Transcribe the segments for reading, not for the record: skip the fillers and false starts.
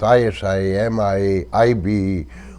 ISI, MI, IB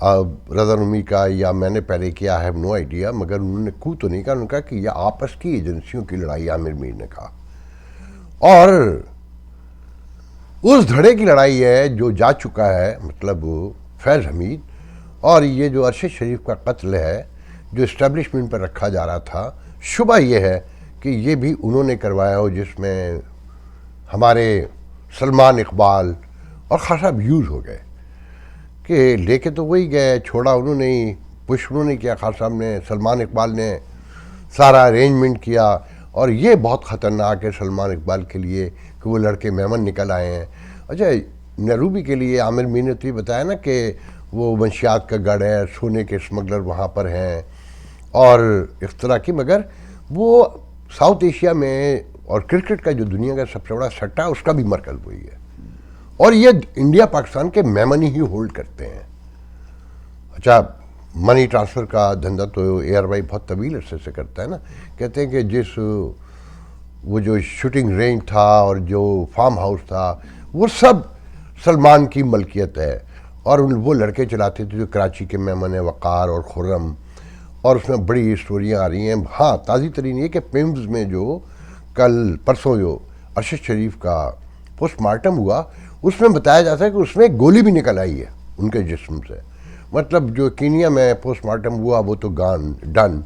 رضا نمی کا یا میں نے پہلے کیا، آئی ہیو نو آئیڈیا، مگر انہوں نے کو تو نہیں کہا، انہوں نے کہا کہ یہ آپس کی ایجنسیوں کی لڑائی، عامر میر نے کہا. اور اس دھڑے کی لڑائی ہے جو جا چکا ہے، مطلب فیض حمید، اور یہ جو ارشد شریف کا قتل ہے جو اسٹیبلشمنٹ پر رکھا جا رہا تھا، شبہ یہ ہے کہ یہ بھی انہوں نے کروایا ہو، جس میں ہمارے سلمان اقبال اور خان صاحب یوز ہو گئے، کہ لے کے تو وہی گئے، چھوڑا انہوں نے ہی، پش انہوں نے کیا، خان صاحب نے، سلمان اقبال نے سارا ارینجمنٹ کیا. اور یہ بہت خطرناک ہے سلمان اقبال کے لیے کہ وہ لڑکے میمن نکل آئے ہیں. اچھا، نیروبی کے لیے عامر میر نے تو یہ بتایا نا کہ وہ منشیات کا گڑھ ہے، سونے کے اسمگلر وہاں پر ہیں اور اس طرح کی، مگر وہ ساؤتھ ایشیا میں اور کرکٹ کا جو دنیا کا سب سے بڑا سٹہ ہے اس کا بھی مرکز وہی ہے، اور یہ انڈیا پاکستان کے میمن ہی ہولڈ کرتے ہیں. اچھا، منی ٹرانسفر کا دھندا تو اے آر وائی بہت طویل عرصے سے کرتا ہے نا. کہتے ہیں کہ وہ جو شوٹنگ رینج تھا اور جو فارم ہاؤس تھا وہ سب سلمان کی ملکیت ہے، اور وہ لڑکے چلاتے تھے جو کراچی کے میمن ہیں، وقار اور خرم، اور اس میں بڑی اسٹوریاں آ رہی ہیں. ہاں، تازی ترین یہ کہ پیمز میں جو کل پرسوں جو ارشد شریف کا پوسٹ مارٹم ہوا، اس میں بتایا جاتا ہے کہ اس میں ایک گولی بھی نکل آئی ہے ان کے جسم سے. مطلب جو کینیا میں پوسٹ مارٹم ہوا وہ تو ڈن،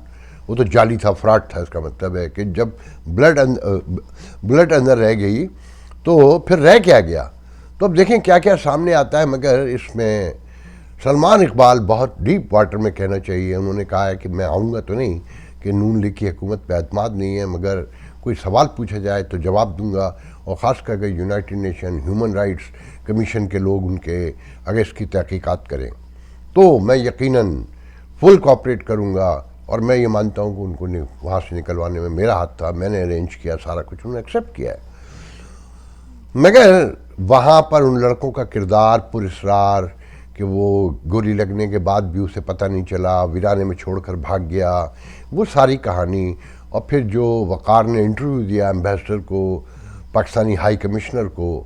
وہ تو جعلی تھا، فراڈ تھا. اس کا مطلب ہے کہ جب بلڈ اندر رہ گئی تو پھر رہ کیا گیا. تو اب دیکھیں کیا کیا سامنے آتا ہے. مگر اس میں سلمان اقبال بہت ڈیپ واٹر میں کہنا چاہیے. انہوں نے کہا ہے کہ میں آؤں گا تو نہیں، کہ نون لیگ کی حکومت پہ اعتماد نہیں ہے، مگر کوئی سوال پوچھا جائے تو جواب دوں گا، اور خاص کر کے United nation human rights commission کے لوگ ان کے اگر اس کی تحقیقات کریں تو میں یقیناً فل کوآپریٹ کروں گا. اور میں یہ مانتا ہوں کہ ان کو وہاں سے نکلوانے میں میرا ہاتھ تھا، میں نے ارینج کیا سارا کچھ، انہوں نے ایکسیپٹ کیا ہے. مگر وہاں پر ان لڑکوں کا کردار پر اسرار کہ وہ گولی لگنے کے بعد بھی اسے پتہ نہیں چلا، ویرانے میں چھوڑ کر بھاگ گیا، وہ ساری کہانی. اور پھر جو وقار نے انٹرویو دیا ایمبیسڈر کو، پاکستانی ہائی کمشنر کو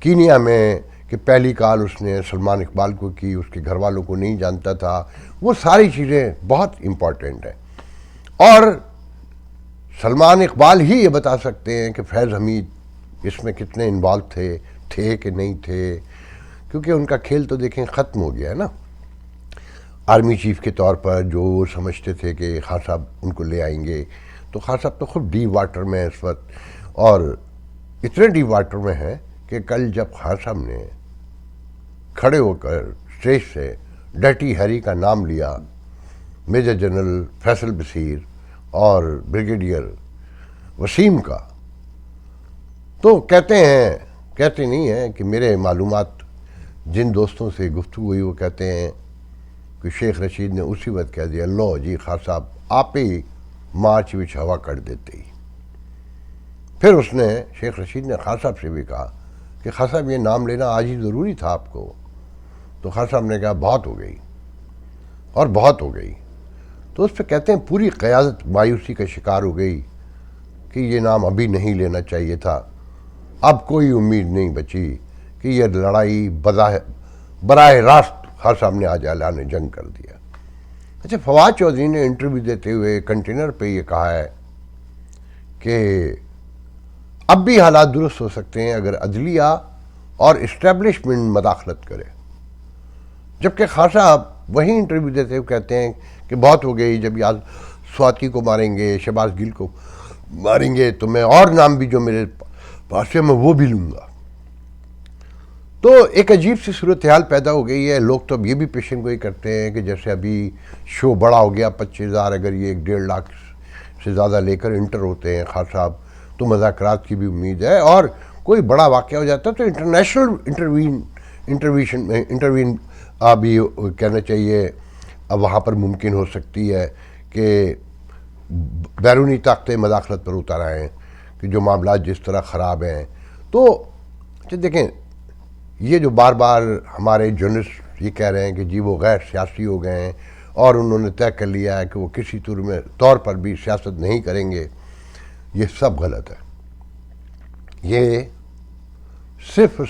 کینیا میں، کہ پہلی کال اس نے سلمان اقبال کو کی، اس کے گھر والوں کو نہیں جانتا تھا، وہ ساری چیزیں بہت امپورٹنٹ ہیں. اور سلمان اقبال ہی یہ بتا سکتے ہیں کہ فیض حمید اس میں کتنے انوالو تھے کہ نہیں تھے، کیونکہ ان کا کھیل تو دیکھیں ختم ہو گیا ہے نا. آرمی چیف کے طور پر جو سمجھتے تھے کہ خان صاحب ان کو لے آئیں گے، تو خان صاحب تو خود ڈیپ واٹر میں اس وقت، اور اتنے ڈیپ واٹر میں ہیں کہ کل جب خان صاحب نے کھڑے ہو کر اسٹیج سے ڈرٹی ہیری کا نام لیا، میجر جنرل فیصل بصیر اور بریگیڈیئر وسیم کا، تو کہتے نہیں ہیں کہ میرے معلومات جن دوستوں سے گفتگو ہوئی وہ کہتے ہیں کہ شیخ رشید نے اسی وقت کہہ دیا، لو جی خان صاحب آپ ہی مارچ وچ ہوا کر دیتے ہی. پھر اس نے شیخ رشید نے خان صاحب سے بھی کہا کہ خان صاحب یہ نام لینا آج ہی ضروری تھا آپ کو. تو خان صاحب نے کہا بہت ہو گئی، اور بہت ہو گئی. تو اس پہ کہتے ہیں پوری قیادت مایوسی کا شکار ہو گئی کہ یہ نام ابھی نہیں لینا چاہیے تھا. اب کوئی امید نہیں بچی کہ یہ لڑائی براہ راست خان صاحب نے آج اعلان جنگ کر دیا. اچھا، فواد چودھری نے انٹرویو دیتے ہوئے کنٹینر پہ یہ کہا ہے کہ اب بھی حالات درست ہو سکتے ہیں اگر عدلیہ اور اسٹیبلشمنٹ مداخلت کرے، جبکہ خان صاحب وہی انٹرویو دیتے ہوئے کہتے ہیں کہ بہت ہو گئی، جب یاد سواتی کو ماریں گے، شہباز گل کو ماریں گے تو میں اور نام بھی جو میرے پاس ہے میں وہ بھی لوں گا. تو ایک عجیب سی صورتحال پیدا ہو گئی ہے. لوگ تو اب یہ بھی پیشن گوئی کرتے ہیں کہ جیسے ابھی شو بڑا ہو گیا، 25,000 اگر یہ 1.5 لاکھ سے زیادہ لے کر انٹر ہوتے ہیں خان صاحب تو مذاکرات کی بھی امید ہے، اور کوئی بڑا واقعہ ہو جاتا ہے تو انٹرنیشنل انٹروین بھی کہنا چاہیے اب وہاں پر ممکن ہو سکتی ہے کہ بیرونی طاقتیں مداخلت پر اتر آئیں کہ جو معاملات جس طرح خراب ہیں. تو دیکھیں یہ جو بار بار ہمارے جرنلسٹ یہ کہہ رہے ہیں کہ جی وہ غیر سیاسی ہو گئے ہیں اور انہوں نے طے کر لیا ہے کہ وہ کسی طور پر بھی سیاست نہیں کریں گے، یہ سب غلط ہے. یہ صرف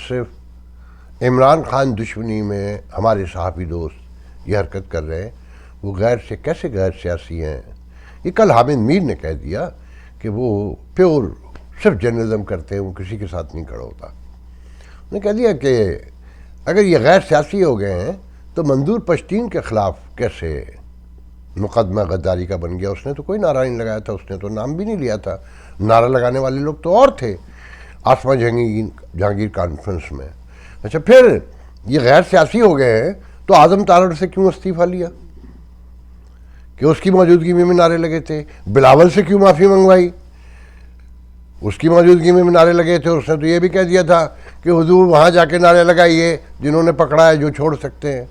عمران خان دشمنی میں ہمارے صحافی دوست یہ حرکت کر رہے ہیں وہ کیسے غیر سیاسی ہیں. یہ کل حامد میر نے کہہ دیا کہ وہ پیور صرف جرنلزم کرتے ہیں, وہ کسی کے ساتھ نہیں کھڑا ہوتا. نے کہہ دیا کہ اگر یہ غیر سیاسی ہو گئے ہیں تو منظور پشتین کے خلاف کیسے مقدمہ غداری کا بن گیا؟ اس نے تو کوئی نعرہ نہیں لگایا تھا, اس نے تو نام بھی نہیں لیا تھا. نعرہ لگانے والے لوگ تو اور تھے آسما جہانگیر کانفرنس میں. اچھا پھر یہ غیر سیاسی ہو گئے ہیں تو اعظم تارڑ سے کیوں استعفیٰ لیا کہ اس کی موجودگی میں بھی نعرے لگے تھے؟ بلاول سے کیوں معافی منگوائی؟ اس کی موجودگی میں بھی نعرے لگے تھے. اس نے تو یہ بھی کہہ دیا تھا کہ حضور وہاں جا کے نعرے لگائیے جنہوں نے پکڑا ہے, جو چھوڑ سکتے ہیں.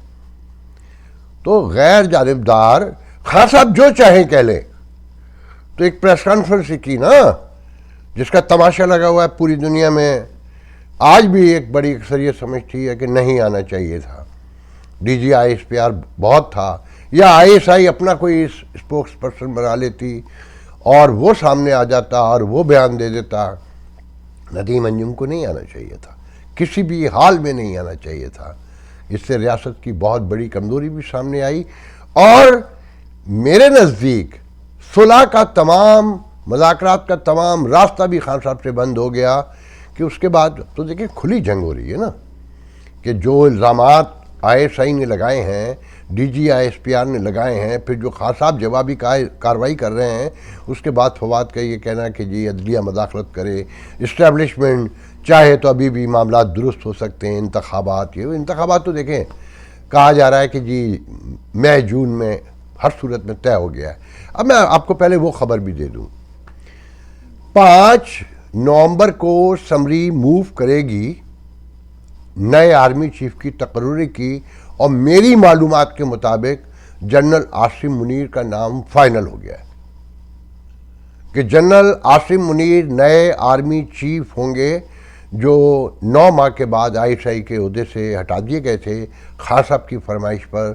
تو غیر جانبدار خان صاحب جو چاہیں کہہ لیں. تو ایک پریس کانفرنس کی نا جس کا تماشا لگا ہوا ہے پوری دنیا میں, آج بھی ایک بڑی اکثریت سمجھتی ہے کہ نہیں آنا چاہیے تھا. D G I S P R بہت تھا, یا آئی ایس آئی اپنا کوئی اسپوکس پرسن بنا لیتی اور وہ سامنے آ جاتا اور وہ بیان دے دیتا. ندیم انجم کو نہیں آنا چاہیے تھا, کسی بھی حال میں نہیں آنا چاہیے تھا. اس سے ریاست کی بہت بڑی کمزوری بھی سامنے آئی, اور میرے نزدیک صلح کا تمام مذاکرات کا تمام راستہ بھی خان صاحب سے بند ہو گیا. کہ اس کے بعد تو دیکھیں کھلی جنگ ہو رہی ہے نا, کہ جو الزامات آئی ایس آئی نے لگائے ہیں, D G I S P R نے لگائے ہیں, پھر جو خان صاحب جوابی کارروائی کر رہے ہیں, اس کے بعد فواد کا یہ کہنا ہے کہ جی عدلیہ مداخلت کرے, اسٹیبلشمنٹ چاہے تو ابھی بھی معاملات درست ہو سکتے ہیں. انتخابات تو دیکھیں کہا جا رہا ہے کہ جی مئی جون میں ہر صورت میں طے ہو گیا ہے. اب میں آپ کو پہلے وہ خبر بھی دے دوں, 5 نومبر کو اسمبلی موو کرے گی نئے آرمی چیف کی تقرری کی, اور میری معلومات کے مطابق جنرل عاصم منیر کا نام فائنل ہو گیا ہے کہ جنرل عاصم منیر نئے آرمی چیف ہوں گے, جو 9 ماہ کے بعد آئی ایس آئی کے عہدے سے ہٹا دیے گئے تھے خان صاحب کی فرمائش پر.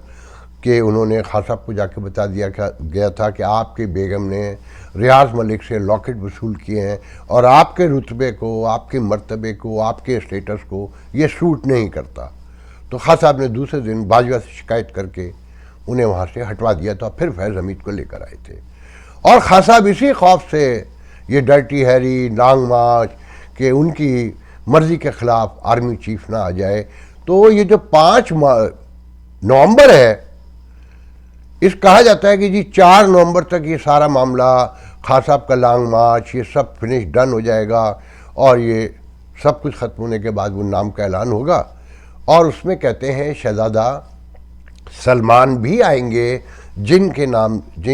کہ انہوں نے خان صاحب کو جا کے بتا دیا گیا تھا کہ آپ کے بیگم نے ریاض ملک سے لاکٹ وصول کیے ہیں, اور آپ کے رتبے کو, آپ کے مرتبے کو, آپ کے اسٹیٹس کو یہ سوٹ نہیں کرتا. تو خان صاحب نے دوسرے دن باجوہ سے شکایت کر کے انہیں وہاں سے ہٹوا دیا تھا, پھر فیض حمید کو لے کر آئے تھے. اور خان صاحب اسی خوف سے یہ ڈرٹی ہیری لانگ مارچ کہ ان کی مرضی کے خلاف آرمی چیف نہ آ جائے. تو یہ جو 5 نومبر ہے, اس کہا جاتا ہے کہ جی 4 نومبر تک یہ سارا معاملہ خان صاحب کا لانگ مارچ یہ سب فنش ڈن ہو جائے گا, اور یہ سب کچھ ختم ہونے کے بعد وہ نام کا اعلان ہوگا. اور اس میں کہتے ہیں شہزادہ سلمان بھی آئیں گے, جن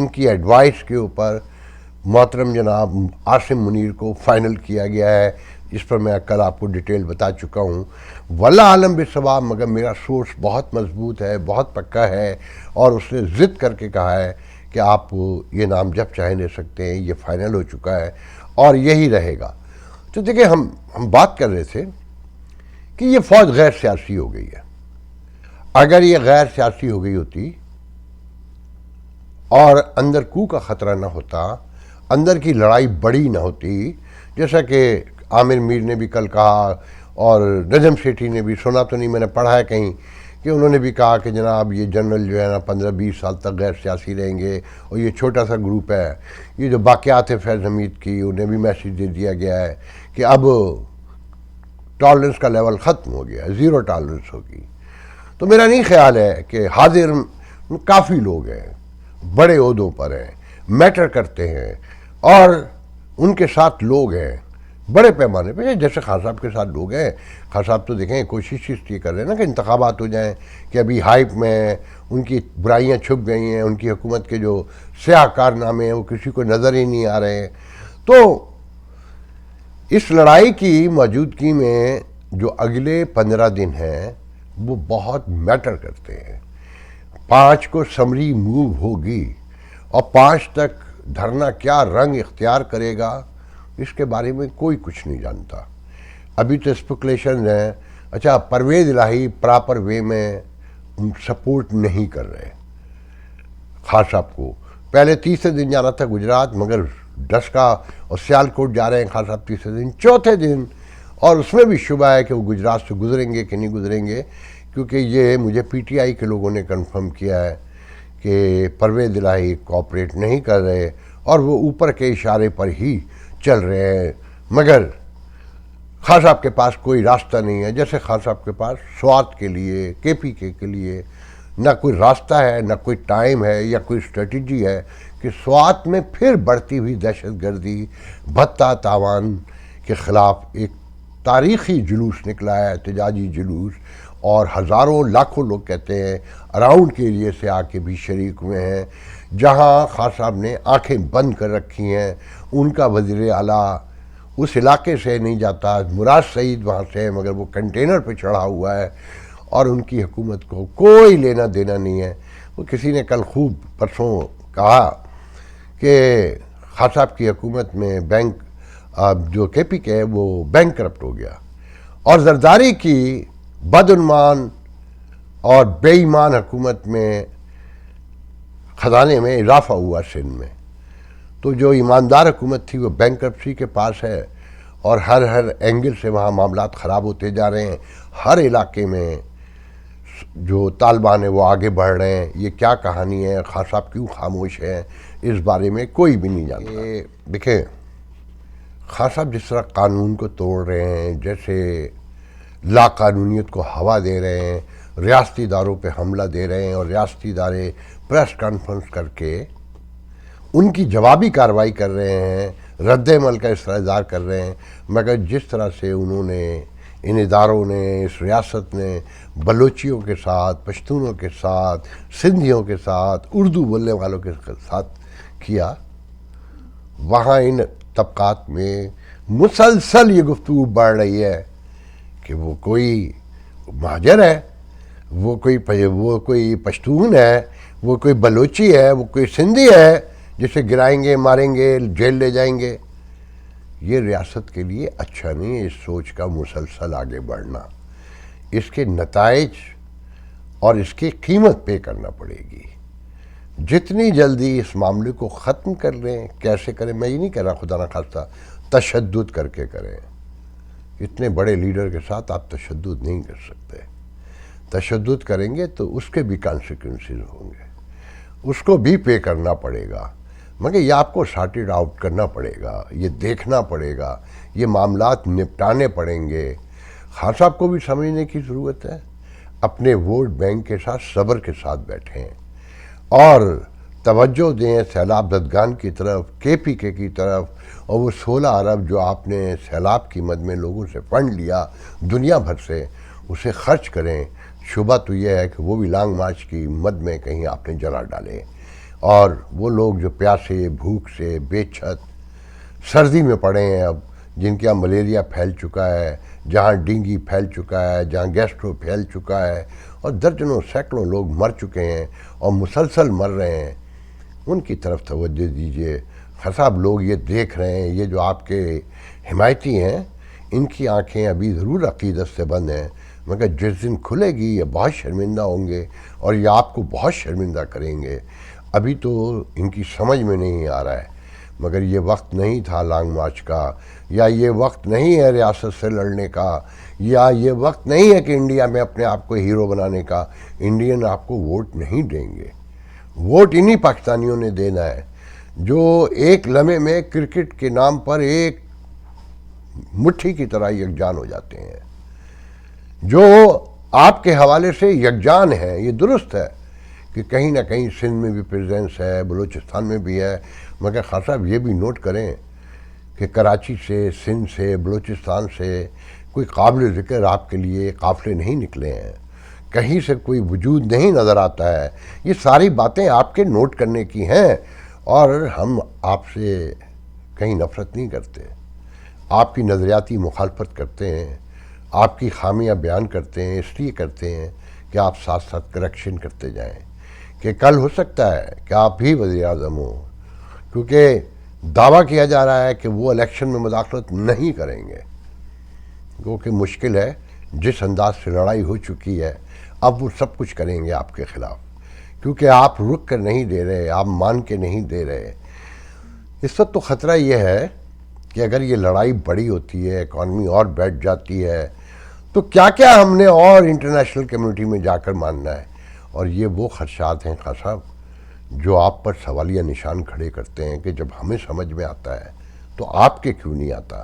کی ایڈوائس کے اوپر محترم جناب عاصم منیر کو فائنل کیا گیا ہے. اس پر میں کل آپ کو ڈیٹیل بتا چکا ہوں. واللہ عالم بالصواب, مگر میرا سورس بہت مضبوط ہے, بہت پکا ہے, اور اس نے ضد کر کے کہا ہے کہ آپ یہ نام جب چاہیں لے سکتے ہیں, یہ فائنل ہو چکا ہے اور یہی رہے گا. تو دیکھیں ہم بات کر رہے تھے کہ یہ فوج غیر سیاسی ہو گئی ہے. اگر یہ غیر سیاسی ہو گئی ہوتی اور اندر کو کا خطرہ نہ ہوتا, اندر کی لڑائی بڑی نہ ہوتی, جیسا کہ عامر میر نے بھی کل کہا, اور نجم سیٹھی نے بھی, سنا تو نہیں میں نے پڑھا ہے کہیں, کہ انہوں نے بھی کہا کہ جناب یہ جنرل جو ہے نا 15-20 سال تک غیر سیاسی رہیں گے, اور یہ چھوٹا سا گروپ ہے. یہ جو باقیات ہے فیض حمید کی, انہیں بھی میسیج دے دیا گیا ہے کہ اب ٹالرنس کا لیول ختم ہو گیا ہے, 0 ٹالرنس ہوگی. تو میرا نہیں خیال ہے کہ حاضر کافی لوگ ہیں, بڑے عہدوں پر ہیں, میٹر کرتے ہیں, اور ان کے ساتھ لوگ ہیں بڑے پیمانے پہ, جیسے خان صاحب کے ساتھ لوگ ہیں. خان صاحب تو دیکھیں کوشش یہ کر رہے ہیں نا کہ انتخابات ہو جائیں, کہ ابھی ہائپ میں ان کی برائیاں چھپ گئی ہیں, ان کی حکومت کے جو سیاہ کارنامے ہیں وہ کسی کو نظر ہی نہیں آ رہے ہیں. تو اس لڑائی کی موجودگی میں جو اگلے 15 دن ہیں وہ بہت میٹر کرتے ہیں. 5 کو اسمبلی موو ہوگی, اور 5 تک دھرنا کیا رنگ اختیار کرے گا اس کے بارے میں کوئی کچھ نہیں جانتا. ابھی تو اسپیکولیشن ہیں. اچھا پرویز الہی پراپر وے میں سپورٹ نہیں کر رہے خان صاحب کو. پہلے 30 دن جانا تھا گجرات, مگر ڈسکا اور سیالکوٹ جا رہے ہیں خان صاحب 30 دن. چوتھے دن, اور اس میں بھی شبہ ہے کہ وہ گجرات سے گزریں گے کہ نہیں گزریں گے, کیونکہ یہ مجھے پی ٹی آئی کے لوگوں نے کنفرم کیا ہے کہ پرویز الہی کوآپریٹ نہیں کر رہے اور وہ اوپر کے اشارے پر ہی چل رہے ہیں، مگر خان صاحب کے پاس کوئی راستہ نہیں ہے، جیسے خان صاحب کے پاس سوات کے لیے کے پی کے لیے نہ کوئی راستہ ہے، نہ کوئی ٹائم ہے یا کوئی اسٹریٹجی ہے کہ سوات میں پھر بڑھتی ہوئی دہشت گردی بھتہ تاوان کے خلاف ایک تاریخی جلوس نکلا ہے، احتجاجی جلوس، اور ہزاروں لاکھوں لوگ کہتے ہیں اراؤنڈ کے ایریے سے آ کے بھی شریک ہوئے ہیں، جہاں خان صاحب نے آنکھیں بند کر رکھی ہیں۔ ان کا وزیر اعلیٰ اس علاقے سے نہیں جاتا، مراد سعید وہاں سے ہے مگر وہ کنٹینر پہ چڑھا ہوا ہے، اور ان کی حکومت کو کوئی لینا دینا نہیں ہے۔ وہ کسی نے کل خوب پرسوں کہا کہ خان صاحب کی حکومت میں بینک جو کے پی کے ہے وہ بینک کرپٹ ہو گیا، اور زرداری کی بدعنوان اور بے ایمان حکومت میں خزانے میں اضافہ ہوا سندھ میں۔ تو جو ایماندار حکومت تھی وہ بینک کرپسی کے پاس ہے، اور ہر اینگل سے وہاں معاملات خراب ہوتے جا رہے ہیں۔ ہر علاقے میں جو طالبان ہیں وہ آگے بڑھ رہے ہیں۔ یہ کیا کہانی ہے، خان صاحب کیوں خاموش ہیں، اس بارے میں کوئی بھی نہیں جانتا۔ دیکھیں، خان صاحب جس طرح قانون کو توڑ رہے ہیں، جیسے لا قانونیت کو ہوا دے رہے ہیں، ریاستی اداروں پہ حملہ دے رہے ہیں، اور ریاستی ادارے پریس کانفرنس کر کے ان کی جوابی کارروائی کر رہے ہیں، رد عمل کا استحضار کر رہے ہیں، مگر جس طرح سے انہوں نے ان اداروں نے، اس ریاست نے بلوچیوں کے ساتھ، پشتونوں کے ساتھ، سندھیوں کے ساتھ، اردو بولنے والوں کے ساتھ کیا، وہاں ان طبقات میں مسلسل یہ گفتگو بڑھ رہی ہے کہ وہ کوئی مہاجر ہے، وہ کوئی پشتون ہے، وہ کوئی بلوچی ہے، وہ کوئی سندھی ہے جسے گرائیں گے، ماریں گے، جیل لے جائیں گے۔ یہ ریاست کے لیے اچھا نہیں ہے، اس سوچ کا مسلسل آگے بڑھنا۔ اس کے نتائج اور اس کی قیمت پے کرنا پڑے گی۔ جتنی جلدی اس معاملے کو ختم کر لیں، کیسے کریں میں یہ نہیں کہہ رہا، خدا نہ خواستہ تشدد کر کے کریں۔ اتنے بڑے لیڈر کے ساتھ آپ تشدد نہیں کر سکتے۔ تشدد کریں گے تو اس کے بھی کانسیکوینسز ہوں گے، اس کو بھی پے کرنا پڑے گا، مگر یہ آپ کو سارٹڈ آؤٹ کرنا پڑے گا، یہ دیکھنا پڑے گا، یہ معاملات نپٹانے پڑیں گے۔ خان صاحب کو بھی سمجھنے کی ضرورت ہے، اپنے ووٹ بینک کے ساتھ صبر کے ساتھ بیٹھیں اور توجہ دیں سیلاب زدگان کی طرف، کے پی کے کی طرف، اور وہ 16 ارب جو آپ نے سیلاب کی مد میں لوگوں سے فنڈ لیا دنیا بھر سے، اسے خرچ کریں۔ شبہ تو یہ ہے کہ وہ بھی لانگ مارچ کی مد میں کہیں آپ نے جلا ڈالے، اور وہ لوگ جو پیاسے، بھوک سے، بے چھت، سردی میں پڑے ہیں اب، جن کے یہاں ملیریا پھیل چکا ہے، جہاں ڈینگی پھیل چکا ہے، جہاں گیسٹرو پھیل چکا ہے، اور درجنوں سینکڑوں لوگ مر چکے ہیں اور مسلسل مر رہے ہیں، ان کی طرف توجہ دیجیے۔ صاحب لوگ یہ دیکھ رہے ہیں، یہ جو آپ کے حمایتی ہیں، ان کی آنکھیں ابھی ضرور عقیدت سے بند ہیں، مگر جس دن کھلے گی یہ بہت شرمندہ ہوں گے، اور یہ آپ کو بہت شرمندہ کریں گے۔ ابھی تو ان کی سمجھ میں نہیں آ رہا ہے، مگر یہ وقت نہیں تھا لانگ مارچ کا، یا یہ وقت نہیں ہے ریاست سے لڑنے کا، یا یہ وقت نہیں ہے کہ انڈیا میں اپنے آپ کو ہیرو بنانے کا۔ انڈین آپ کو ووٹ نہیں دیں گے، ووٹ انہی پاکستانیوں نے دینا ہے جو ایک لمحے میں کرکٹ کے نام پر ایک مٹھی کی طرح یکجان ہو جاتے ہیں، جو آپ کے حوالے سے یکجان ہیں۔ یہ درست ہے کہ کہیں نہ کہیں سندھ میں بھی پریزنس ہے، بلوچستان میں بھی ہے، مگر خان صاحب یہ بھی نوٹ کریں کہ کراچی سے، سندھ سے، بلوچستان سے کوئی قابل ذکر آپ کے لیے قافلے نہیں نکلے ہیں، کہیں سے کوئی وجود نہیں نظر آتا ہے۔ یہ ساری باتیں آپ کے نوٹ کرنے کی ہیں، اور ہم آپ سے کہیں نفرت نہیں کرتے، آپ کی نظریاتی مخالفت کرتے ہیں، آپ کی خامیاں بیان کرتے ہیں، اس لیے کرتے ہیں کہ آپ ساتھ ساتھ کریکشن کرتے جائیں، کہ کل ہو سکتا ہے کہ آپ بھی وزیر اعظم ہوں، کیونکہ دعویٰ کیا جا رہا ہے کہ وہ الیکشن میں مداخلت نہیں کریں گے، کیونکہ مشکل ہے، جس انداز سے لڑائی ہو چکی ہے اب وہ سب کچھ کریں گے آپ کے خلاف، کیونکہ آپ رک کر نہیں دے رہے، آپ مان کے نہیں دے رہے۔ اس وقت تو خطرہ یہ ہے کہ اگر یہ لڑائی بڑی ہوتی ہے، اکانومی اور بیٹھ جاتی ہے، تو کیا کیا ہم نے اور انٹرنیشنل کمیونٹی میں جا کر ماننا ہے؟ اور یہ وہ خدشات ہیں خان صاحب جو آپ پر سوالیہ نشان کھڑے کرتے ہیں کہ جب ہمیں سمجھ میں آتا ہے تو آپ کے کیوں نہیں آتا؟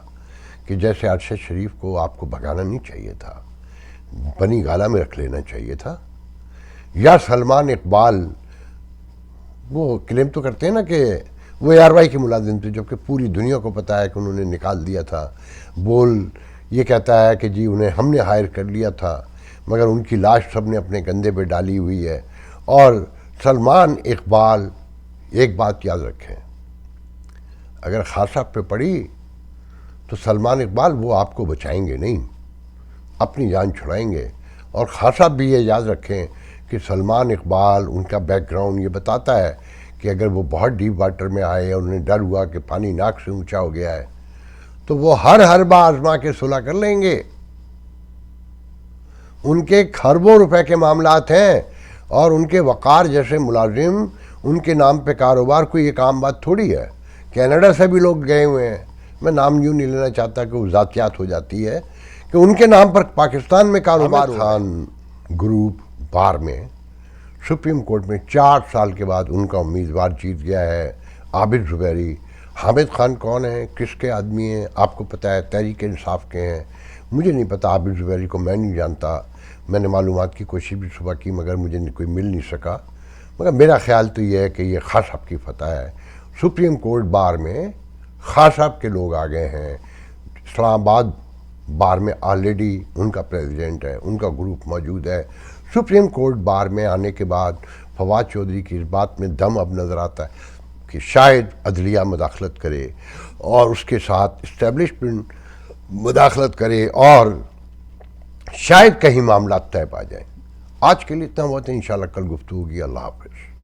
کہ جیسے ارشد شریف کو آپ کو بھگانا نہیں چاہیے تھا، بنی گالہ میں رکھ لینا چاہیے تھا، یا سلمان اقبال وہ کلیم تو کرتے ہیں نا کہ وہ اے آر وائی کے ملازم تھے، جبکہ پوری دنیا کو پتہ ہے کہ انہوں نے نکال دیا تھا. بول یہ کہتا ہے کہ جی انہیں ہم نے ہائر کر لیا تھا، مگر ان کی لاش سب نے اپنے کندھے پہ ڈالی ہوئی ہے. اور سلمان اقبال، ایک بات یاد رکھیں، اگر خان صاحب پہ پڑی تو سلمان اقبال وہ آپ کو بچائیں گے نہیں، اپنی جان چھڑائیں گے. اور خان صاحب بھی یہ یاد رکھیں کہ سلمان اقبال، ان کا بیک گراؤنڈ یہ بتاتا ہے کہ اگر وہ بہت ڈیپ واٹر میں آئے اور انہیں ڈر ہوا کہ پانی ناک سے اونچا ہو گیا ہے تو وہ ہر بار آزما کے صلح کر لیں گے. ان کے کھربوں روپے کے معاملات ہیں، اور ان کے وقار جیسے ملازم، ان کے نام پہ کاروبار کوئی ایک عام بات تھوڑی ہے. کینیڈا سے بھی لوگ گئے ہوئے ہیں، میں نام یوں نہیں لینا چاہتا کہ وہ ذاتیات ہو جاتی ہے، کہ ان کے نام پر پاکستان میں کاروبار. خان گروپ بار میں سپریم کورٹ میں 4 سال کے بعد ان کا امیدوار جیت گیا ہے عابد زبیری. حامد خان کون ہیں، کس کے آدمی ہیں؟ آپ کو پتہ ہے تحریک انصاف کے ہیں. مجھے نہیں پتہ، عابد زبیری کو میں نہیں جانتا، میں نے معلومات کی کوشش بھی صبح کی مگر مجھے کوئی مل نہیں سکا. مگر میرا خیال تو یہ ہے کہ یہ خان صاحب کی فتح ہے. سپریم کورٹ بار میں خان صاحب کے لوگ آ گئے ہیں. اسلام آباد بار میں آلریڈی ان کا پریزیڈنٹ ہے، ان کا گروپ موجود ہے. سپریم کورٹ بار میں آنے کے بعد فواد چودھری کی اس بات میں دم اب نظر آتا ہے کہ شاید عدلیہ مداخلت کرے اور اس کے ساتھ اسٹیبلشمنٹ مداخلت کرے اور شاید کہیں معاملات طے پا جائیں. آج کے لیے اتنا بہت ہے، انشاءاللہ کل گفتگو ہوگی. اللہ حافظ.